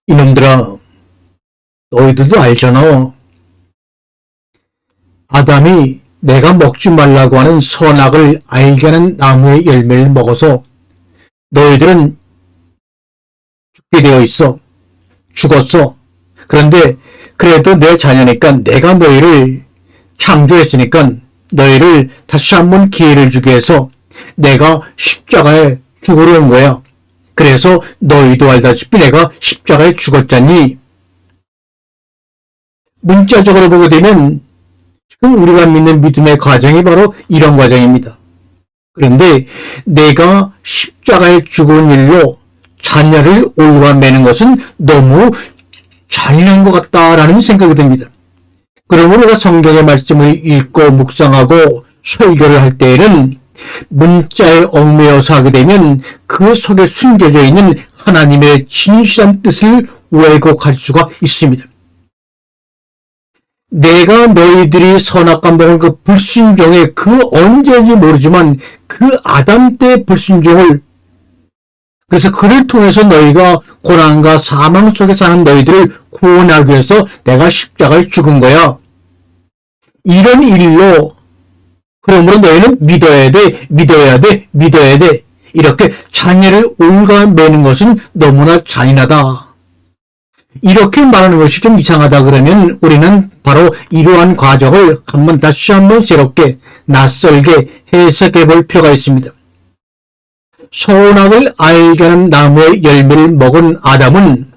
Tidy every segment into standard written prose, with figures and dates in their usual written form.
이놈들아, 너희들도 알잖아. 아담이 내가 먹지 말라고 하는 선악을 알게 하는 나무의 열매를 먹어서 너희들은 죽게 되어 있어. 죽었어. 그런데 그래도 내 자녀니까 내가 너희를 창조했으니까 너희를 다시 한번 기회를 주기 위해서 내가 십자가에 죽으러 온 거야. 그래서 너희도 알다시피 내가 십자가에 죽었잖니. 문자적으로 보게 되면 지금 우리가 믿는 믿음의 과정이 바로 이런 과정입니다. 그런데 내가 십자가에 죽은 일로 자녀를 올가매는 것은 너무 잔인한 것 같다라는 생각이 듭니다. 그러므로 우리가 성경의 말씀을 읽고 묵상하고 설교를 할 때에는 문자에 얽매여서 하게 되면 그 속에 숨겨져 있는 하나님의 진실한 뜻을 왜곡할 수가 있습니다. 내가 너희들이 선악과 먹은 그 불순종의 그 언제인지 모르지만 그 아담 때 불순종을, 그래서 그를 통해서 너희가 고난과 사망 속에 사는 너희들을 구원하기 위해서 내가 십자가에 죽은 거야. 이런 일로 그러므로 너희는 믿어야 돼. 이렇게 자녀를 올가매는 것은 너무나 잔인하다. 이렇게 말하는 것이 좀 이상하다 그러면 우리는 바로 이러한 과정을 다시 한번 새롭게 낯설게 해석해 볼 필요가 있습니다. 선악을 알게 하는 나무의 열매를 먹은 아담은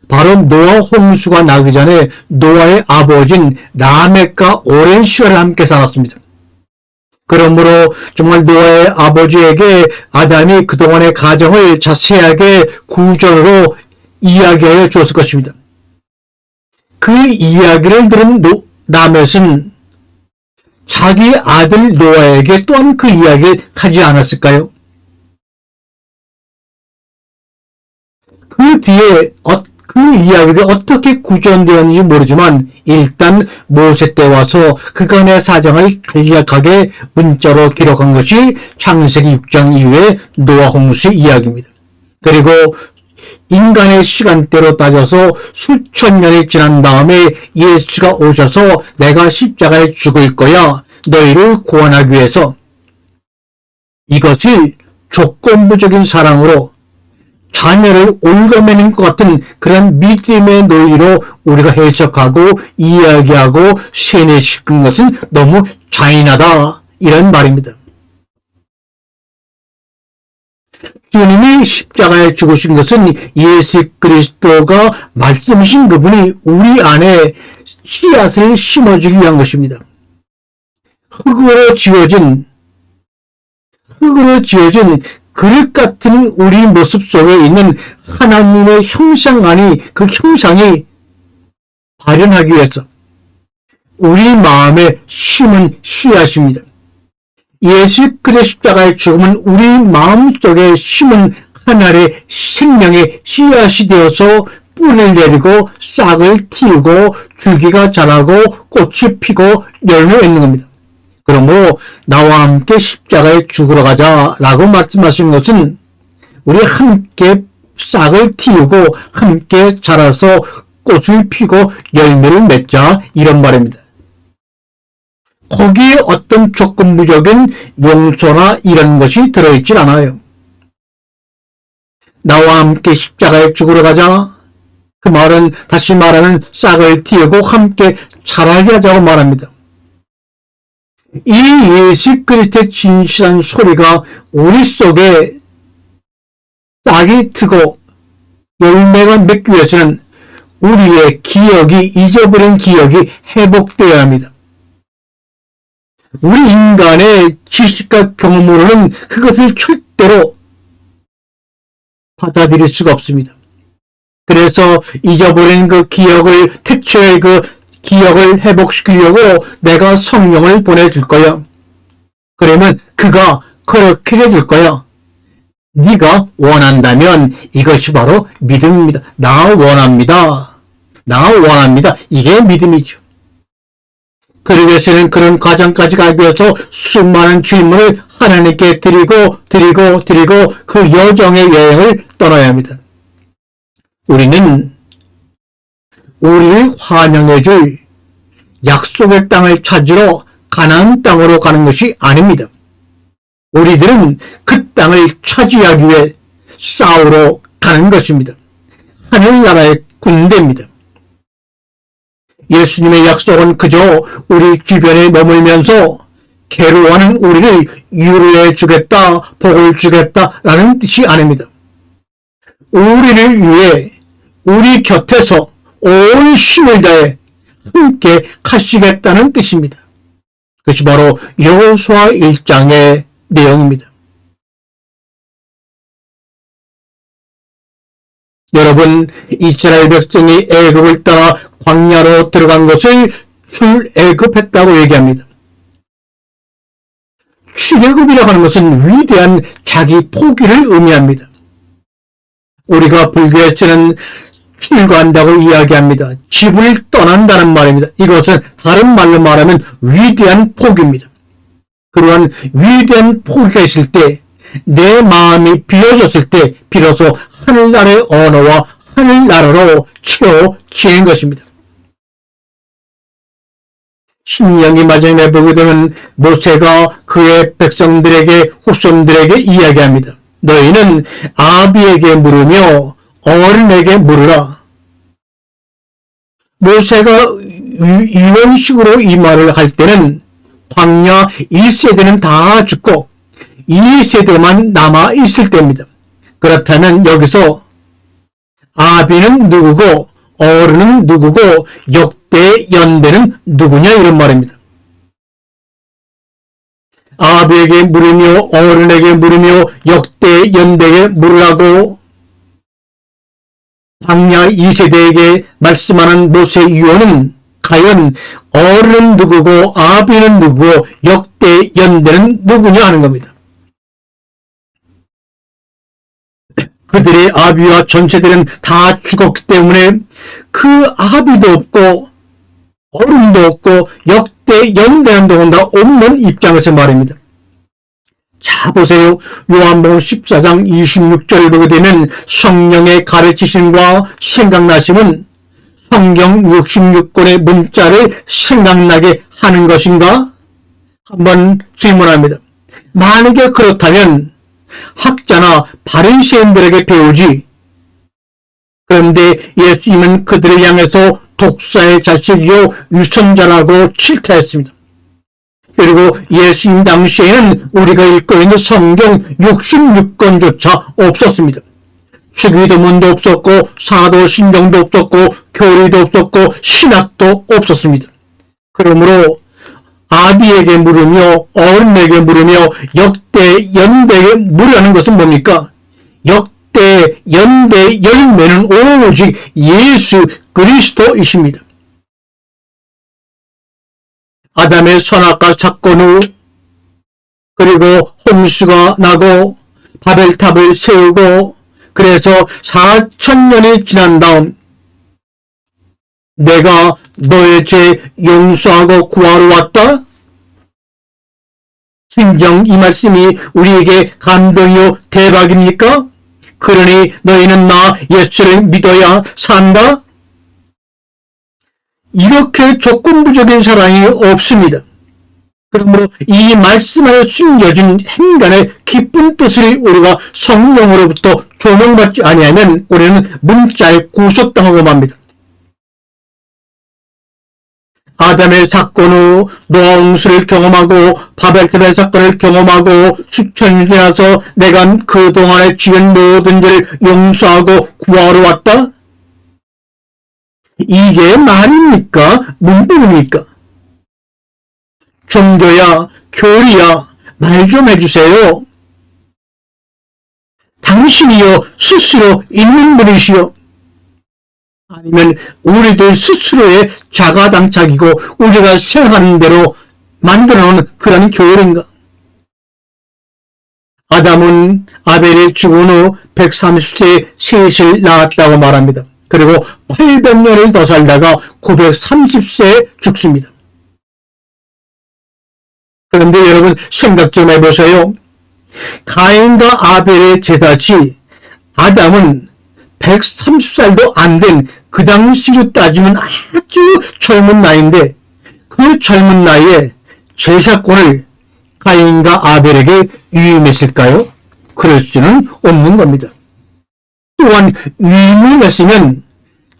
바로 노아 홍수가 나기 전에 노아의 아버지인 라멕과 오랜 시간을 함께 살았습니다. 그러므로 정말 노아의 아버지에게 아담이 그동안의 가정을 자세하게 구전으로 이야기하여 주었을 것입니다. 그 이야기를 들은 라멕은 자기 아들 노아에게 또한 그 이야기를 하지 않았을까요? 그 뒤에 그 이야기가 어떻게 구전되었는지 모르지만 일단 모세 때 와서 그간의 사정을 간략하게 문자로 기록한 것이 창세기 6장 이후의 노아 홍수의 이야기입니다. 그리고 인간의 시간대로 따져서 수천 년이 지난 다음에 예수가 오셔서 내가 십자가에 죽을 거야. 너희를 구원하기 위해서. 이것을 조건부적인 사랑으로 자녀를 올가매는 것 같은 그런 믿음의 논리로 우리가 해석하고 이야기하고 세뇌시키는 것은 너무 잔인하다. 이런 말입니다. 주님이 십자가에 죽으신 것은 예수 그리스도가 말씀이신 그분이 우리 안에 씨앗을 심어주기 위한 것입니다. 흙으로 지어진 그릇 같은 우리 모습 속에 있는 하나님의 형상 안이 그 형상이 발현하기 위해서 우리 마음에 심은 씨앗입니다. 예수 그리스도의 십자가의 죽음은 우리 마음속에 심은 하나의 생명의 씨앗이 되어서 뿌리를 내리고 싹을 틔우고 줄기가 자라고 꽃이 피고 열매가 있는 겁니다. 그러므로 나와 함께 십자가에 죽으러 가자라고 말씀하신 것은 우리 함께 싹을 틔우고 함께 자라서 꽃을 피고 열매를 맺자 이런 말입니다. 거기에 어떤 조건부적인 용서나 이런 것이 들어있질 않아요. 나와 함께 십자가에 죽으러 가자. 그 말은 다시 말하는 싹을 틔우고 함께 자라게 하자고 말합니다. 이 예수 그리스도의 진실한 소리가 우리 속에 싹이 트고 열매가 맺기 위해서는 우리의 기억이, 잊어버린 기억이 회복되어야 합니다. 우리 인간의 지식과 경험으로는 그것을 절대로 받아들일 수가 없습니다. 그래서 잊어버린 그 기억을, 태초의 그 기억을 회복시키려고 내가 성령을 보내줄 거야. 그러면 그가 그렇게 해줄 거야. 네가 원한다면 이것이 바로 믿음입니다. 나 원합니다. 이게 믿음이죠. 그러기 위해서는 그런 과정까지 가기 위해서 수많은 질문을 하나님께 드리고 그 여정의 여행을 떠나야 합니다. 우리는 우리를 환영해줄 약속의 땅을 찾으러 가나안 땅으로 가는 것이 아닙니다. 우리들은 그 땅을 차지하기 위해 싸우러 가는 것입니다. 하늘나라의 군대입니다. 예수님의 약속은 그저 우리 주변에 머물면서 괴로워하는 우리를 위로해 주겠다, 복을 주겠다라는 뜻이 아닙니다. 우리를 위해 우리 곁에서 온 힘을 다해 함께 가시겠다는 뜻입니다. 그것이 바로 여호수아 1장의 내용입니다. 여러분, 이스라엘 백성이 애굽을 떠나 광야로 들어간 것을 출애굽했다고 얘기합니다. 출애굽이라고 하는 것은 위대한 자기 포기를 의미합니다. 우리가 불교에서는 출가한다고 이야기합니다. 집을 떠난다는 말입니다. 이것은 다른 말로 말하면 위대한 포기입니다. 그러한 위대한 포기가 있을 때, 내 마음이 비워졌을 때 비로소 하늘나라의 언어와 하늘나라로 채워지는 것입니다. 신명기 마지막에 보게 되면 모세가 그의 백성들에게, 후손들에게 이야기합니다. 너희는 아비에게 물으며 어른에게 물으라. 모세가 이런 식으로 이 말을 할 때는 광야 1세대는 다 죽고 2세대만 남아 있을 때입니다. 그렇다면 여기서 아비는 누구고 어른은 누구고 역대 연대는 누구냐 이런 말입니다. 아비에게 물으며 어른에게 물으며 역대 연대에게 물으라고 광야 2세대에게 말씀하는 모세의 유언은 과연 어른은 누구고 아비는 누구고 역대 연대는 누구냐 하는 겁니다. 그들의 아비와 전세들은 다 죽었기 때문에 그 아비도 없고 어른도 없고 역대 연대는 더군다나 없는 입장에서 말입니다. 자 보세요. 요한복음 14장 26절 보게 되면 성령의 가르치심과 생각나심은 성경 66권의 문자를 생각나게 하는 것인가? 한번 질문합니다. 만약에 그렇다면 학자나 바리새인들에게 배우지. 그런데 예수님은 그들을 향해서 독사의 자식이요 유선자라고 질타했습니다. 그리고 예수님 당시에는 우리가 읽고 있는 성경 66권조차 없었습니다. 주기도문도 없었고 사도신경도 없었고 교리도 없었고 신학도 없었습니다. 그러므로 아비에게 물으며 어른에게 물으며 역대 연대에게 물으라는 것은 뭡니까? 역대 연대 열매는 오직 예수 그리스도이십니다. 아담의 선악과 사건 후 그리고 홍수가 나고 바벨탑을 세우고 그래서 4,000년이 지난 다음 내가 너의 죄 용서하고 구하러 왔다? 진정 이 말씀이 우리에게 감동이요 대박입니까? 그러니 너희는 나 예수를 믿어야 산다? 이렇게 조건부적인 사랑이 없습니다. 그러므로 이 말씀 안에 숨겨진 행간의 깊은 뜻을 우리가 성령으로부터 조명받지 아니하면 우리는 문자에 구속당하고 맙니다. 아담의 사건 후 노아 홍수를 경험하고 바벨탑의 사건을 경험하고 수천이 지나서 내가 그동안에 지은 모든 죄를 용서하고 구하러 왔다? 이게 말입니까? 문법입니까? 종교야, 교리야, 말 좀 해주세요. 당신이요, 스스로 있는 분이시요. 아니면 우리들 스스로의 자가당착이고 우리가 생각하는 대로 만들어놓은 그런 교리인가? 아담은 아벨이 죽은 후 130세에 셋을 낳았다고 말합니다. 그리고 800년을 더 살다가 930세에 죽습니다. 그런데 여러분 생각 좀 해보세요. 가인과 아벨의 제자지 아담은 130살도 안 된 그 당시로 따지면 아주 젊은 나이인데 그 젊은 나이에 제사권을 가인과 아벨에게 위임했을까요? 그럴 수는 없는 겁니다. 또한 위임을 했으면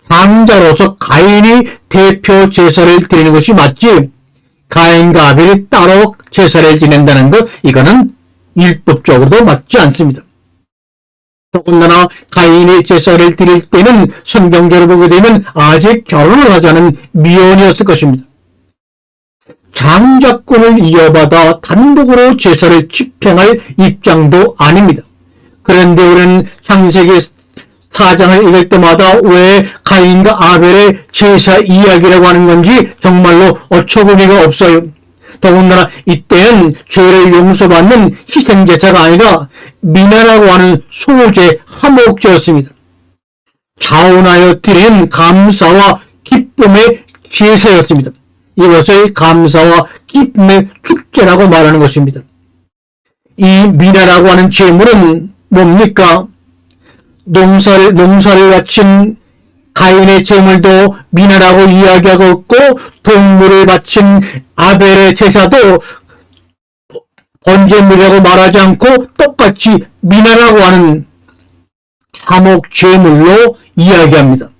장자로서 가인이 대표 제사를 드리는 것이 맞지, 가인과 아벨이 따로 제사를 지낸다는 것, 이거는 율법적으로도 맞지 않습니다. 더군다나 가인이 제사를 드릴 때는 성경적으로 보게 되면 아직 결혼을 하지 않은 미혼이었을 것입니다. 장자권을 이어받아 단독으로 제사를 집행할 입장도 아닙니다. 그런데 우리는 창세기 4장을 읽을 때마다 왜 가인과 아벨의 제사 이야기라고 하는 건지 정말로 어처구니가 없어요. 더군다나 이때는 죄를 용서받는 희생제사가 아니라 미나라고 하는 소제, 화목제였습니다. 자원하여 드리는 감사와 기쁨의 제사였습니다. 이것을 감사와 기쁨의 축제라고 말하는 것입니다. 이 미나라고 하는 제물은 뭡니까? 농사를 바친 가인의 제물도 미나라고 이야기하고 있고, 동물을 바친 아벨의 제사도 번제물이라고 말하지 않고 똑같이 미나라고 하는 화목 제물로 이야기합니다.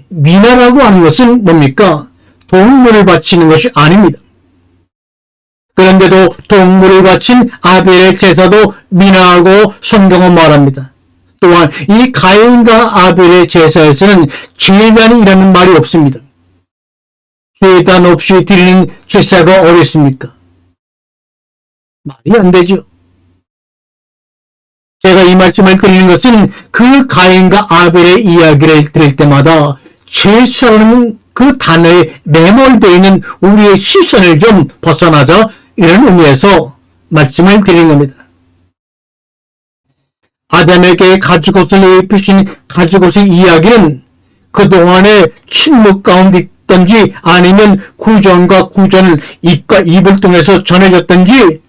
미나라고 하는 것은 뭡니까? 동물을 바치는 것이 아닙니다. 그런데도 동물을 바친 아벨의 제사도 미나라고 성경은 말합니다. 또한 이 가인과 아벨의 제사에서는 제단이라는 말이 없습니다. 제단 없이 드리는 제사가 어딨습니까? 말이 안 되죠. 제가 이 말씀을 드리는 것은 그 가인과 아벨의 이야기를 들을 때마다 제사라는 그 단어에 매몰되어 있는 우리의 시선을 좀 벗어나자, 이런 의미에서 말씀을 드리는 겁니다. 아담에게 가죽옷을 입히신 가죽옷의 이야기는 그동안의 침묵 가운데 있던지 아니면 구전과 구전을 입과 입을 통해서 전해졌던지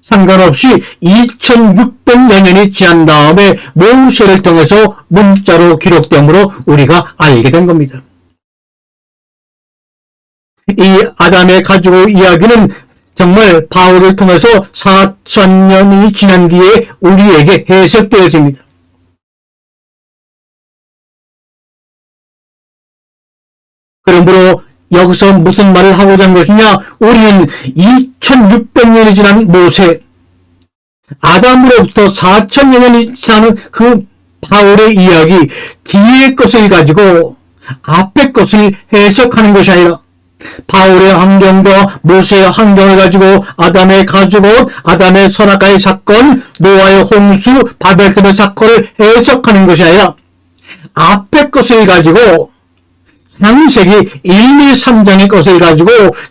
상관없이 2600여 년이 지난 다음에 모세를 통해서 문자로 기록되므로 우리가 알게 된 겁니다. 이 아담의 가죽옷 이야기는 정말 바울을 통해서 4000년이 지난 뒤에 우리에게 해석되어집니다. 그러므로 여기서 무슨 말을 하고자 하는 것이냐? 우리는 2600년이 지난 모세, 아담으로부터 4000여 년이 지나는 그 바울의 이야기, 뒤의 것을 가지고 앞의 것을 해석하는 것이 아니라 바울의 환경과 모세의 환경을 가지고 아담의 가죽옷, 아담의 선악과의 사건, 노아의 홍수, 바벨탑의 사건을 해석하는 것이 아니라 앞의 것을 가지고 창세기 1, 2, 3장의 것을 가지고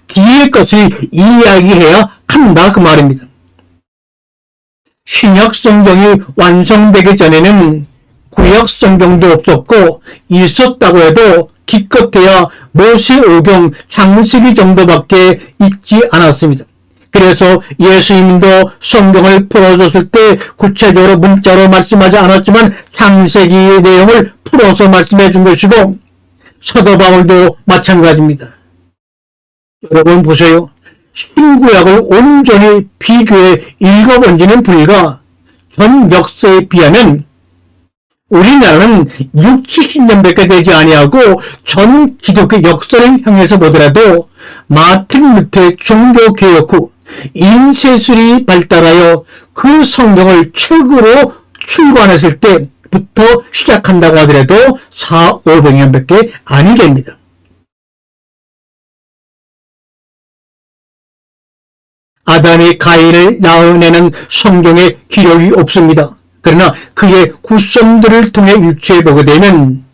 뒤의 것을 이야기해야 한다, 그 말입니다. 신약 성경이 완성되기 전에는 구약 성경도 없었고, 있었다고 해도 기껏해야 모세오경 창세기 정도밖에 있지 않았습니다. 그래서 예수님도 성경을 풀어줬을 때 구체적으로 문자로 말씀하지 않았지만 창세기의 내용을 풀어서 말씀해 준 것이고, 사도 바울도 마찬가지입니다. 여러분 보세요. 신구약을 온전히 비교해 읽어본 지는 불과 전 역사에 비하면 우리나라는 6, 70년밖에 되지 아니하고 전 기독교 역사를 향해서 보더라도 마틴 루터의 종교개혁 후 인쇄술이 발달하여 그 성경을 책으로 출간했을 때부터 시작한다고 하더라도 4, 500년밖에 아니 됩니다. 아담이 가인을 낳아내는 성경에 기록이 없습니다. 그러나 그의 후손들을 통해 유추해 보게 되면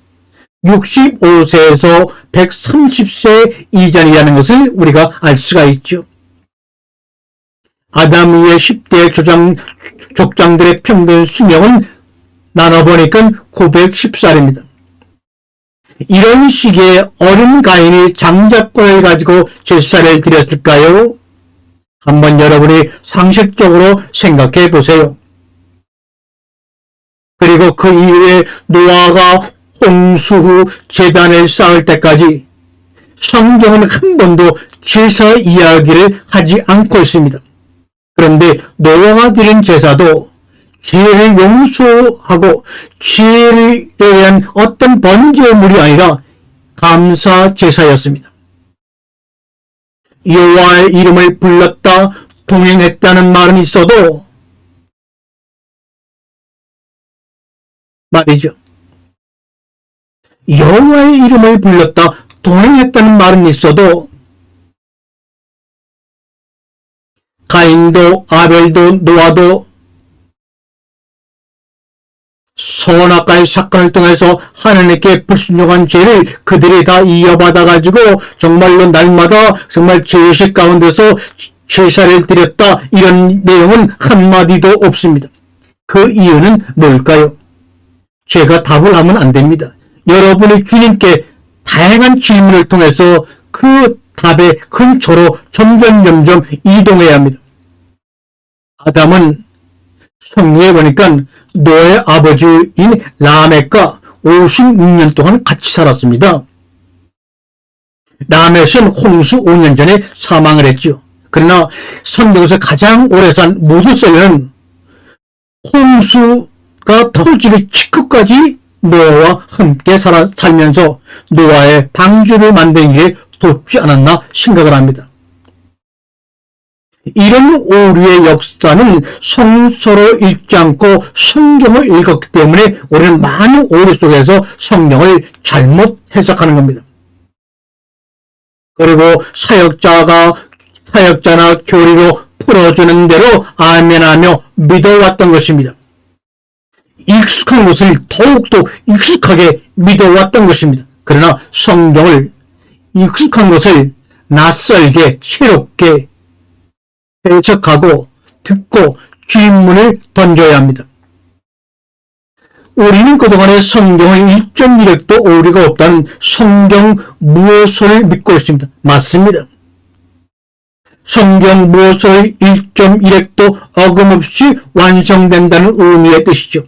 65세에서 130세 이전이라는 것을 우리가 알 수가 있죠. 아담 이후의 10대 족장들의 평균 수명은 나눠보니까 910살입니다. 이런 시기에 어린 가인이 장자권을 가지고 제사를 드렸을까요? 한번 여러분이 상식적으로 생각해 보세요. 그리고 그 이후에 노아가 홍수 후 제단을 쌓을 때까지 성경은 한 번도 제사 이야기를 하지 않고 있습니다. 그런데 노아가 드린 제사도 죄를 용서하고 죄에 대한 어떤 번제물이 아니라 감사 제사였습니다. 여호와의 이름을 불렀다 동행했다는 말은 있어도 말이죠. 여호와의 이름을 불렀다 동행했다는 말은 있어도 가인도 아벨도 노아도 선악과의 사건을 통해서 하나님께 불순종한 죄를 그들이 다 이어받아가지고 정말로 날마다 정말 죄의식 가운데서 제사를 드렸다, 이런 내용은 한마디도 없습니다. 그 이유는 뭘까요? 제가 답을 하면 안 됩니다. 여러분이 주님께 다양한 질문을 통해서 그 답의 근처로 점점 이동해야 합니다. 아담은 성경에 보니까 노아의 아버지인 라멕과 56년 동안 같이 살았습니다. 라멕은 홍수 5년 전에 사망을 했죠. 그러나 성경에서 가장 오래 산 모두설은 홍수가 터지기 직후까지 노아와 함께 살면서 노아의 방주를 만든 일에 돕지 않았나 생각을 합니다. 이런 오류의 역사는 성서로 읽지 않고 성경을 읽었기 때문에 우리는 많은 오류 속에서 성경을 잘못 해석하는 겁니다. 그리고 사역자나 교리로 풀어주는 대로 아멘하며 믿어왔던 것입니다. 익숙한 것을 더욱더 익숙하게 믿어왔던 것입니다. 그러나 성경을 익숙한 것을 낯설게 새롭게 해석하고 듣고 질문을 던져야 합니다. 우리는 그동안에 성경의 1.1핵도 오류가 없다는 성경 무엇을 믿고 있습니다. 맞습니다. 성경 무엇을 1.1핵도 어김없이 완성된다는 의미의 뜻이죠.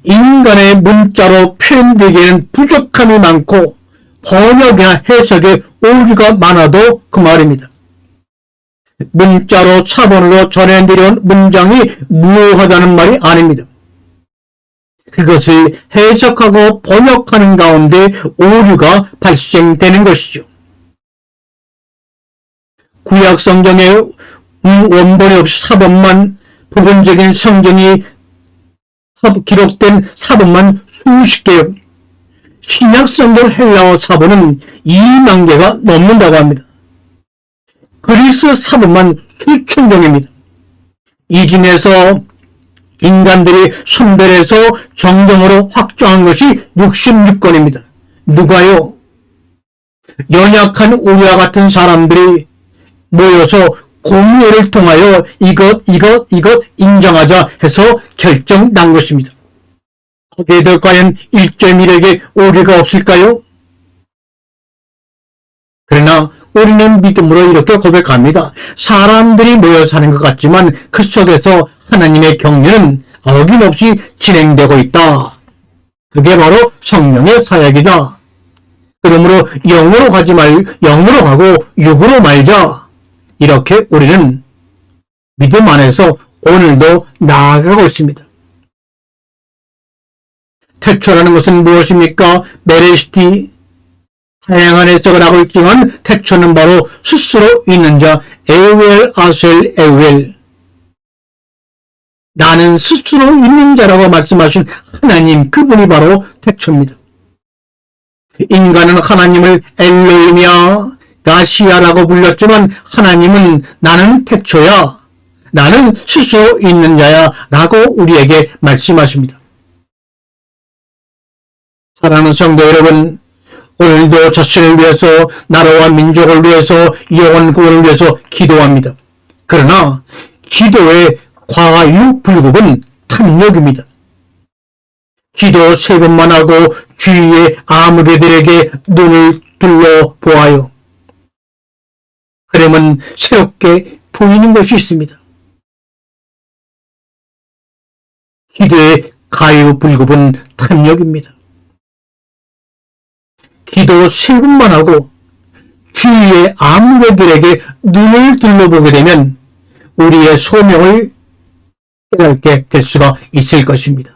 인간의 문자로 표현되기에는 부족함이 많고 번역이나 해석에 오류가 많아도 그 말입니다. 문자로 차본으로 전해드려온 문장이 무효하다는 말이 아닙니다. 그것을 해석하고 번역하는 가운데 오류가 발생되는 것이죠. 구약 성경에 원본이 없이 사본만, 부분적인 성경이 기록된 사본만 수십 개요. 신약 성경 헬라어 사본은 2만 개가 넘는다고 합니다. 그리스 사본만 수천 종입니다. 이진에서 인간들이 선별해서 정정으로 확정한 것이 66권입니다. 누가요? 연약한 우리와 같은 사람들이 모여서 공회를 통하여 이것 인정하자 해서 결정난 것입니다. 거기에도 과연 1.1에게 오류가 없을까요? 그러나 우리는 믿음으로 이렇게 고백합니다. 사람들이 모여 사는 것 같지만 그 속에서 하나님의 경륜은 어김없이 진행되고 있다. 그게 바로 성령의 사역이다. 그러므로 영으로 가고 육으로 말자. 이렇게 우리는 믿음 안에서 오늘도 나아가고 있습니다. 태초라는 것은 무엇입니까? 메레시티. 다양한 해석을 하고 있지만 태초는 바로 스스로 있는 자, 에웰 아셀 에웰. 나는 스스로 있는 자라고 말씀하신 하나님, 그분이 바로 태초입니다. 인간은 하나님을 엘로힘이야, 가시아라고 불렸지만 하나님은 나는 태초야, 나는 스스로 있는 자야 라고 우리에게 말씀하십니다. 사랑하는 성도 여러분, 오늘도 자신을 위해서, 나라와 민족을 위해서, 영혼 구원을 위해서 기도합니다. 그러나 기도의 과유불급은 탐욕입니다. 기도 3번만 하고 주위의 아무개들에게 눈을 둘러보아요. 그러면 새롭게 보이는 것이 있습니다. 기도의 가유불급은 탐욕입니다. 기도 세 번만 하고 주위의 아무개들에게 눈을 둘러보게 되면 우리의 소명을 깨닫게 될 수가 있을 것입니다.